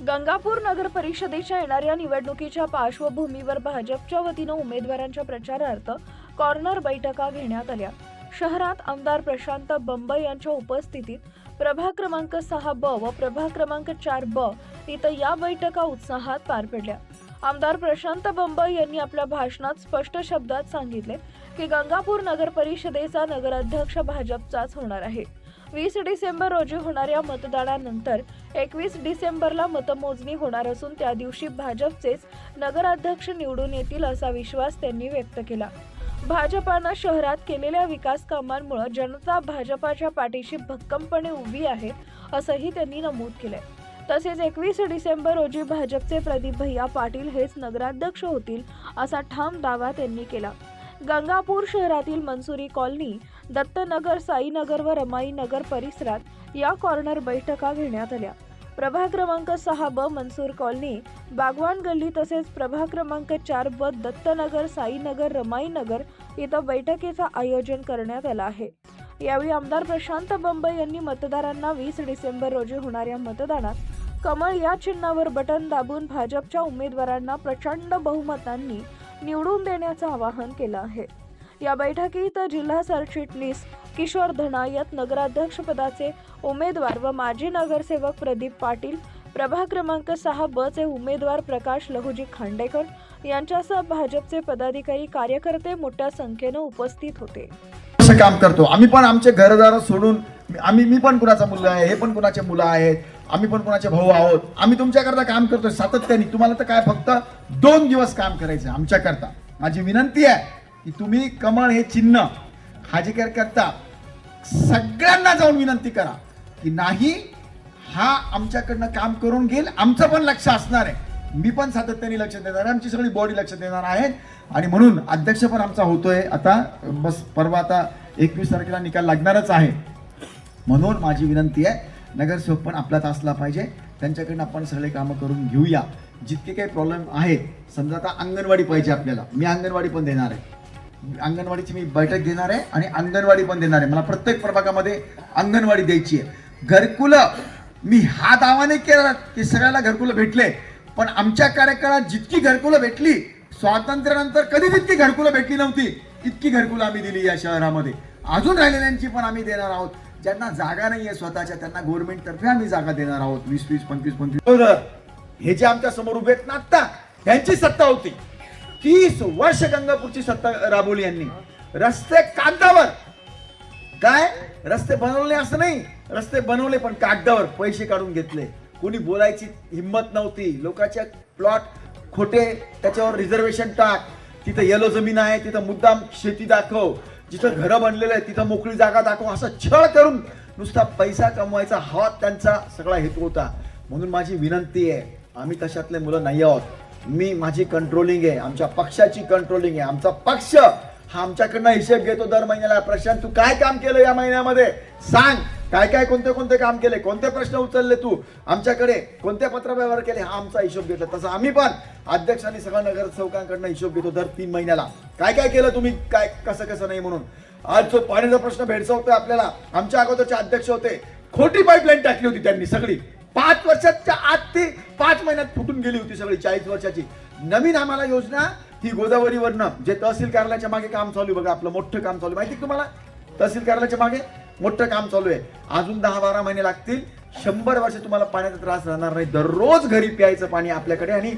गंगापूर नगर परिषदेच्या येणाऱ्या निवडणुकीच्या पार्श्वभूमीवर भाजपच्या वतीनं उमेदवारांच्या प्रचारार्थ कॉर्नर बैठका घेण्यात आल्या। शहरात आमदार प्रशांत बंब यांच्या उपस्थितीत प्रभाग क्रमांक 6 ब व प्रभाग क्रमांक 4 ब इथं या बैठका उत्साहात पार पडल्या। आमदार प्रशांत बंब यांनी आपल्या भाषणात स्पष्ट शब्दात सांगितले की गंगापूर नगर परिषदेचा नगराध्यक्ष भाजपचाच होणार आहे। 20 डिसेंबर रोजी होणाऱ्या मतदानानंतर 21 डिसेंबरला मतमोजणी होणार असून त्या दिवशी भाजपचेच नगराध्यक्ष निवडून येतील असा विश्वास त्यांनी व्यक्त केला। भाजपानं शहरात केलेल्या विकास कामांमुळे जनता भाजपाच्या पाठीशी भक्कमपणे उभी आहे असंही त्यांनी नमूद केलंय। तसेच 21 डिसेंबर रोजी भाजपचे प्रदीप भैया पाटील हेच नगराध्यक्ष होतील असा ठाम दावा त्यांनी केला। गंगापूर शहरातील मंसुरी कॉलनी, दत्तनगर, साईनगर व रमाईनगर परिसरात या कॉर्नर बैठका घेण्यात आल्या। प्रभाग क्रमांक 6 ब मनसूर कॉलनी, बागवान गल्ली तसेच प्रभाग क्रमांक 4 ब दत्तनगर, साईनगर, रमाईनगर इथं बैठकीचं आयोजन करण्यात आलं आहे। यावेळी आमदार प्रशांत बंब यांनी मतदारांना 20 डिसेंबर रोजी होणाऱ्या मतदानात कमळ या चिन्हावर बटन दाबून भाजपच्या उमेदवारांना प्रचंड बहुमतांनी निवडून देण्याचं आवाहन केलं आहे। या बैठकीत जिल्हा सरचिटणीस किशोर धनायत, नगराध्यक्ष पदाचे उमेदवार व माजी नगरसेवक प्रदीप पाटील, प्रभाग क्रमांक 6 ब चे उमेदवार प्रकाश लहुजी खांडेकर यांच्यासह भाजपचे पदाधिकारी, कार्यकर्ते मोठ्या संख्येने उपस्थित होते। असं काम करतो आम्ही पण आमचे घरदार सोडून मी पण कुणाचा मुलगा आहे, हे पण कुणाचे मुलं आहेत, आम्ही पण कुणाचे भाऊ आहोत। आम्ही तुमच्याकरता काम करतोय सातत्याने। तुम्हाला तर काय फक्त 2 दिवस काम करायचं आमच्याकरता। माझी विनंती आहे की तुम्ही कमळ हे चिन्ह हाजीकर करता सगळ्यांना जाऊन विनंती करा की नाही, हा आमच्याकडनं काम करून घेईल। आमचं पण लक्ष असणार आहे, मी पण सातत्याने लक्ष देणार आहे, आमची सगळी बॉडी लक्ष देणार आहे। आणि म्हणून अध्यक्ष पण आमचा होतोय आता, बस परवा आता 21 तारखेला निकाल लागणारच आहे। म्हणून माझी विनंती आहे, नगरसेवक पण आपल्यात असला पाहिजे, त्यांच्याकडनं आपण सगळे कामं करून घेऊया। जितके काही प्रॉब्लेम आहे, समजा आता अंगणवाडी पाहिजे आपल्याला, मी अंगणवाडी पण देणार आहे, अंगणवाडीची मी बैठक घेणार आहे आणि अंगणवाडी पण देणार आहे। मला प्रत्येक प्रभागामध्ये अंगणवाडी द्यायची आहे। घरकुलं मी हा दावा नाही केला की सगळ्याला घरकुलं भेटले, पण आमच्या कार्यकाळात जितकी घरकुलं भेटली, स्वातंत्र्यानंतर कधी तितकी घरकुलं भेटली नव्हती, इतकी घरकुलं आम्ही दिली या शहरामध्ये। अजून राहिलेल्यांची पण आम्ही देणार आहोत। ज्यांना जागा नाही आहे स्वतःच्या, त्यांना गव्हर्नमेंट तर्फे आम्ही जागा देणार आहोत। 20-20, 25-25 हे जे आमच्या समोर उभे आहेत ना, आता यांची सत्ता होती। 30 वर्ष गंगापूरची सत्ता राबवली यांनी। रस्ते कागदावर, काय रस्ते बनवले असं नाही, रस्ते बनवले पण कागदावर पैसे काढून घेतले। कोणी बोलायची हिंमत नव्हती। लोकांच्या प्लॉट खोटे, त्याच्यावर रिझर्वेशन टाक, तिथं येलो जमीन आहे तिथं मुद्दाम शेती दाखव, जिथं घरं बनलेलं आहे तिथं मोकळी जागा दाखव, असं छळ करून नुसता पैसा कमवायचा हा त्यांचा सगळा हेतू होता। म्हणून माझी विनंती आहे, आम्ही तशातले मुलं नाही आहोत। माझी कंट्रोलिंग आहे, आमच्या पक्षाची कंट्रोलिंग आहे। आमचा पक्ष हा आमच्याकडनं हिशेब घेतो दर महिन्याला। प्रशांत, तू काय काम केलं या महिन्यामध्ये सांग, काय काय कोणते काम केले, कोणते प्रश्न उचलले तू, आमच्याकडे कोणते पत्रव्यवहार केले, हा आमचा हिशोब घेतला। तसं आम्ही पण अध्यक्षांनी सगळ्या नगरसेवकांकडनं हिशोब घेतो दर 3 महिन्याला, काय काय केलं तुम्ही, काय कसं नाही म्हणून। आज जो पाण्याचा प्रश्न भेडसावतोय आपल्याला, आमच्या अगोदरचे अध्यक्ष होते, खोटी पाईपलाईन टाकली होती त्यांनी सगळी, 5 वर्षाच्या आत ती 5 महिन्यात फुटून गेली होती सगळी 40 वर्षाची। नवीन आम्हाला योजना ही गोदावरीवरनं जे तहसील कार्यालयाच्या मागे काम चालू आहे बघा, आपलं मोठं काम चालू आहे माहिती तुम्हाला, तहसील कार्यालयाच्या मागे मोठं काम चालू आहे। अजून 10-12 महिने लागतील, 100 वर्ष तुम्हाला पाण्याचा त्रास राहणार नाही। दररोज घरी प्यायचं पाणी आपल्याकडे आणि